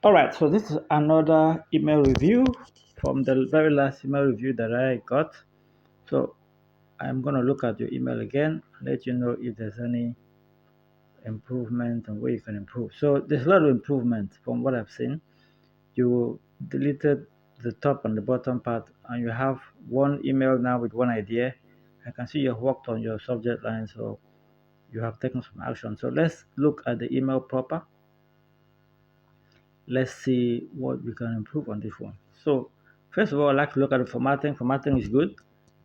All right, so this is another email review from the very last email review that I got. So I'm going to look at your email again and let you know if there's any improvement and where you can improve. So there's a lot of improvement from what I've seen. You deleted the top and the bottom part, and you have one email now with one idea. I can see you've worked on your subject line, so you have taken some action. So let's look at the email proper. Let's see what we can improve on this one. So first of all, I'd like to look at the formatting. Formatting is good.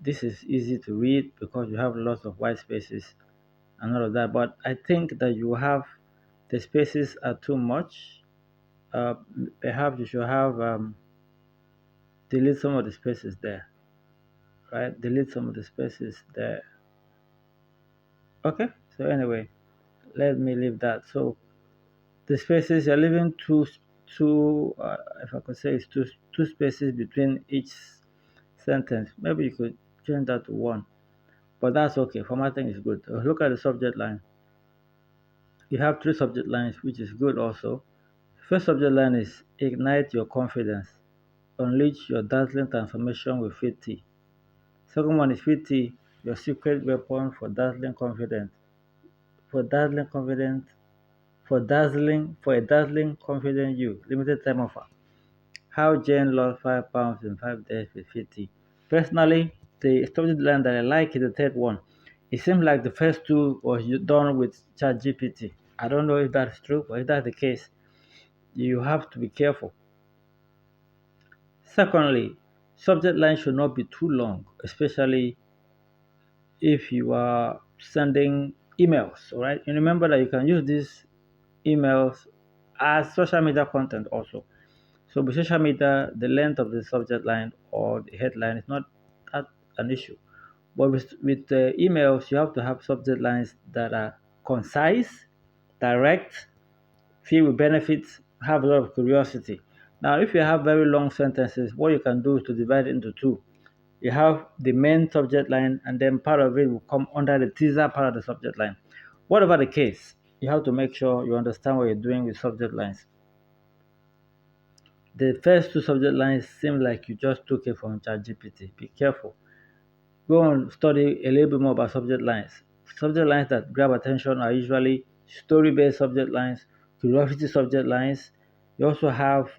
This is easy to read because you have lots of white spaces and all of that. But I think that you have the spaces are too much. Uh, Perhaps you should have delete some of the spaces there, right? Delete some of the spaces there. Okay. So anyway, let me leave that. So the spaces you're leaving if I could say, it's two spaces between each sentence. Maybe you could change that to one, but that's okay. Formatting is good. Look at the subject line. You have three subject lines, which is good also. First subject line is ignite your confidence, unleash your dazzling transformation with fit tea. Second one is fit tea, your secret weapon for dazzling confidence. For dazzling confidence, for a dazzling confident you. Limited time offer. How Jane lost 5 pounds in 5 days with fit tea. Personally, the storyline that I like is the third one. It seems like the first two was done with ChatGPT. I don't know if that's true, but if that's the case, you have to be careful. Secondly, subject line should not be too long, especially if you are sending emails. All right, and remember that you can use these emails as social media content also. So with social media, the length of the subject line or the headline is not that an issue. But with emails, you have to have subject lines that are concise, direct, filled with benefits, have a lot of curiosity. Now, if you have very long sentences, what you can do is to divide it into two. You have the main subject line, and then part of it will come under the teaser part of the subject line. Whatever the case, you have to make sure you understand what you're doing with subject lines. The first two subject lines seem like you just took it from ChatGPT. Be careful. Go and study a little bit more about subject lines. Subject lines that grab attention are usually story-based subject lines, curiosity subject lines. You also have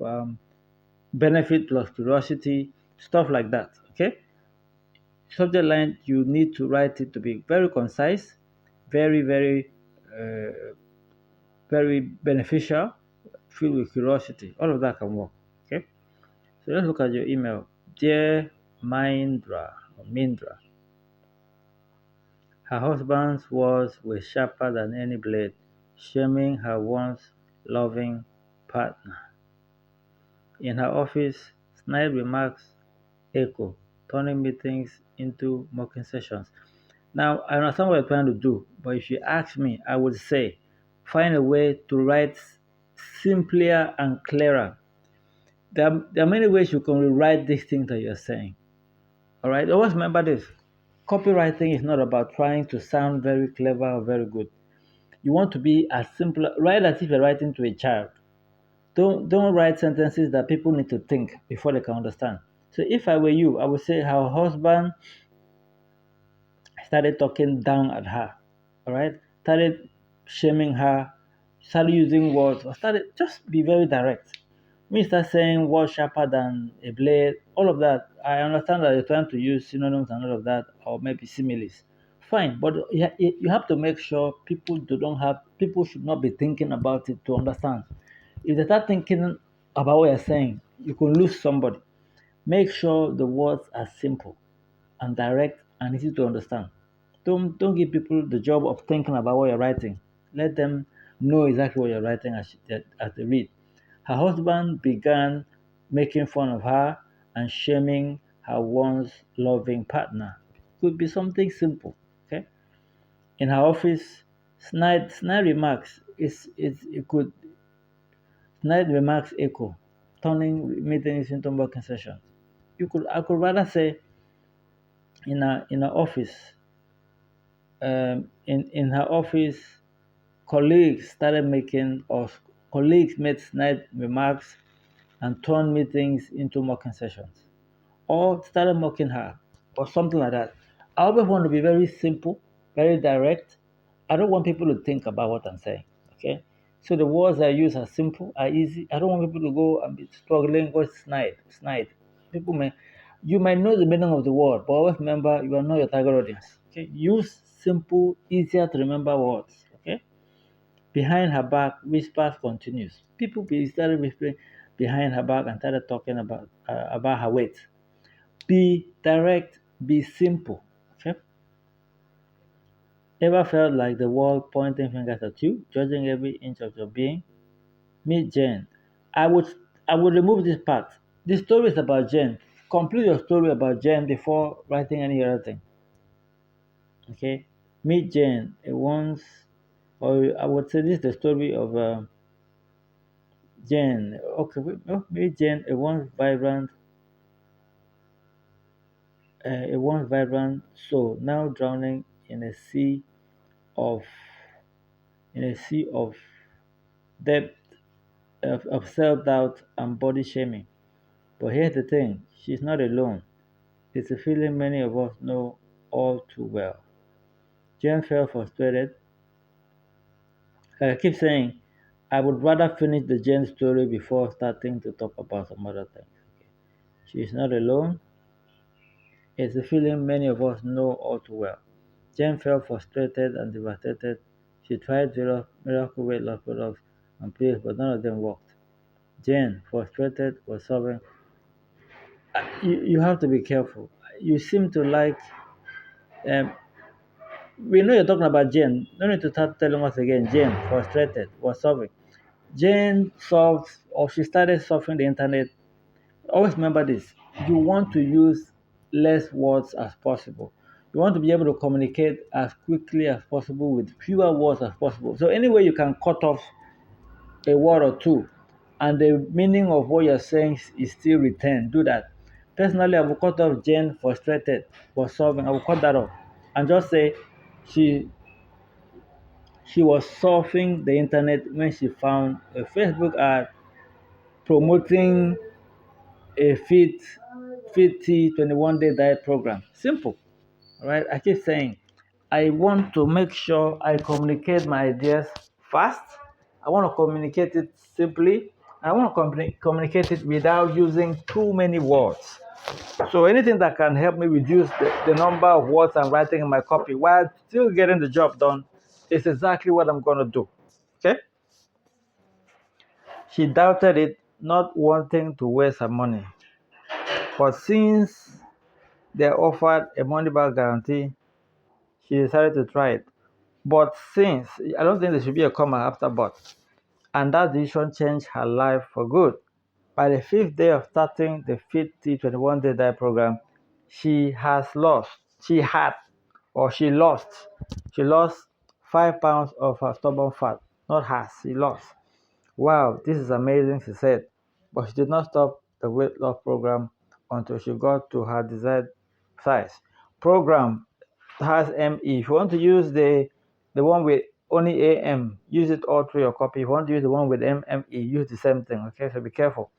benefit plus curiosity, stuff like that. Okay. Subject line, you need to write it to be very concise, very, uh, very beneficial, filled with curiosity. All of that can work. Okay. So let's look at your email. Dear Mindra, her husband's words were sharper than any blade, shaming her once loving partner. In her office, snide remarks echo, turning meetings into mocking sessions. Now, I understand what you're trying to do, but if you ask me, I would say find a way to write simpler and clearer. There are many ways you can rewrite these things that you're saying. All right, always remember this. Copywriting is not about trying to sound very clever or very good. You want to be as simple, write as if you're writing to a child. Don't write sentences that people need to think before they can understand. So if I were you, I would say her husband started talking down at her. All right, started shaming her, started using words, or started just be very direct. When you start saying words sharper than a blade, all of that, I understand that you're trying to use synonyms and all of that, or maybe similes. Fine, but you have to make sure people should not be thinking about it to understand. If they start thinking about what you're saying, you can lose somebody. Make sure the words are simple and direct and easy to understand. Don't give people the job of thinking about what you're writing. Let them know exactly what you're writing as they read. Her husband began making fun of her and shaming her once loving partner. Could be something simple. Okay. In her office, snide remarks snide remarks echo, turning meetings into working sessions. I could rather say in her office, in her office, colleagues started making us Colleagues made snide remarks and turned meetings into mocking sessions, or started mocking her, or something like that. I always want to be very simple, very direct. I don't want people to think about what I'm saying. Okay? So the words I use are simple, are easy. I don't want people to go and be struggling with snide. People may you might know the meaning of the word, but always remember you are not your target audience. Okay? Use simple, easier to remember words. Okay? Behind her back, whispers continues. People started whispering behind her back and started talking about her weight. Be direct, be simple. Okay? Ever felt like the world pointing fingers at you, judging every inch of your being? Meet Jen. I would I would remove this part. The story is about Jen. Complete your story about Jen before writing any other thing. Okay? Meet Jen. It once, or I would say this is the story of Jen. Okay, meet Jen. A once vibrant soul, now drowning of in a sea of depth of self-doubt and body shaming. But here's the thing, she's not alone. It's a feeling many of us know all too well. Jen felt frustrated. I keep saying, I would rather finish the Jen story before starting to talk about some other things. She's not alone. It's a feeling many of us know all too well. Jen felt frustrated and devastated. She tried miracle weight loss products and pills, but none of them worked. Jen, frustrated, was sobbing. You have to be careful. You seem to like. Um, we know you're talking about Jen. No need to start telling us again. Jen, frustrated, was sobbing. Jen solved, or she started surfing the internet. Always remember this. You want to use less words as possible. You want to be able to communicate as quickly as possible with fewer words as possible. So any way you can cut off a word or two and the meaning of what you're saying is still retained, do that. Personally, I will cut off Jane frustrated was solving. I will cut that off and just say she she was surfing the internet when she found a Facebook ad promoting a fit 21 day diet program. Simple. All right. I keep saying I want to make sure I communicate my ideas fast. I want to communicate it simply. I want to communicate it without using too many words. So anything that can help me reduce the number of words I'm writing in my copy while still getting the job done is exactly what I'm going to do. Okay? She doubted it, not wanting to waste her money. But since they offered a money back guarantee, she decided to try it. But since, I don't think there should be a comma after but, and that decision changed her life for good. By the fifth day of starting the Fit T 21 Day Diet Program, she has lost, she had, or she lost 5 pounds of her stubborn fat. Not has, she lost. Wow, this is amazing, she said. But she did not stop the weight loss program until she got to her desired size. Program has ME. If you want to use the one with only AM, use it all through your copy. If you want to use the one with MME, use the same thing. Okay, so be careful.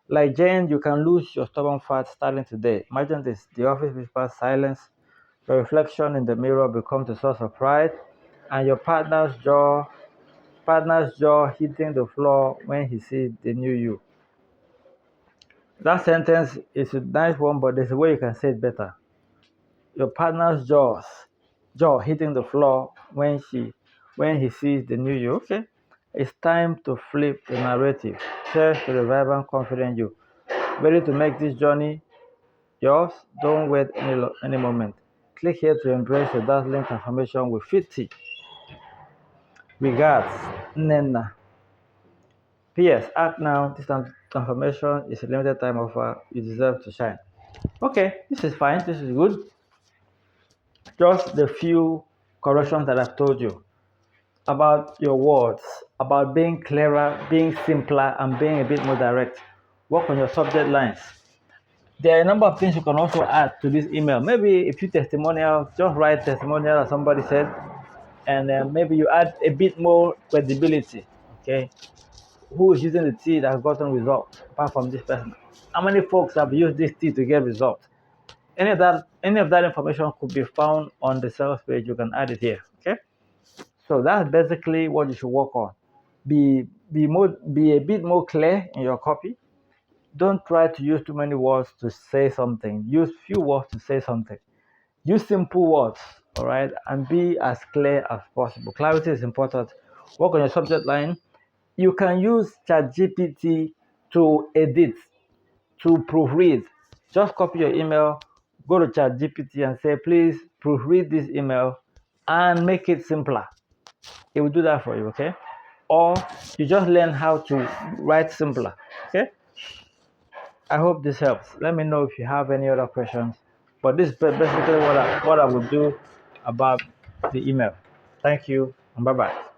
Like Jane, you can lose your stubborn fat starting today. Imagine this: the office whispers silence, your reflection in the mirror becomes a source of pride, and your partner's jaw hitting the floor when he sees the new you. That sentence is a nice one, but there's a way you can say it better. Your partner's jaw hitting the floor when he sees the new you. Okay, it's time to flip the narrative. Cheers to the vibrant, confident you. Ready to make this journey yours? Don't wait any moment. Click here to embrace the dazzling transformation with 50. Regards, Nena. P.S. Act now. This transformation is a limited time offer. You deserve to shine. Okay, this is fine. This is good. Just the few corrections that I've told you about your words, about being clearer, being simpler, and being a bit more direct. Work on your subject lines. There are a number of things you can also add to this email. Maybe a few testimonials, just write testimonial as somebody said, and maybe you add a bit more credibility. Okay. who is using the tea that has gotten results apart from this person? How many folks have used this tea to get results? Any of that information could be found on the sales page. You can add it here. Okay. So that's basically what you should work on. Be a bit more clear in your copy. Don't try to use too many words to say something. Use few words to say something. Use simple words, all right, and be as clear as possible. Clarity is important. Work on your subject line. You can use ChatGPT to edit, to proofread. Just copy your email, go to ChatGPT and say, please proofread this email and make it simpler. It will do that for you, okay? Or you just learn how to write simpler, okay? I hope this helps. Let me know if you have any other questions. But this is basically what I would do about the email. Thank you and bye bye.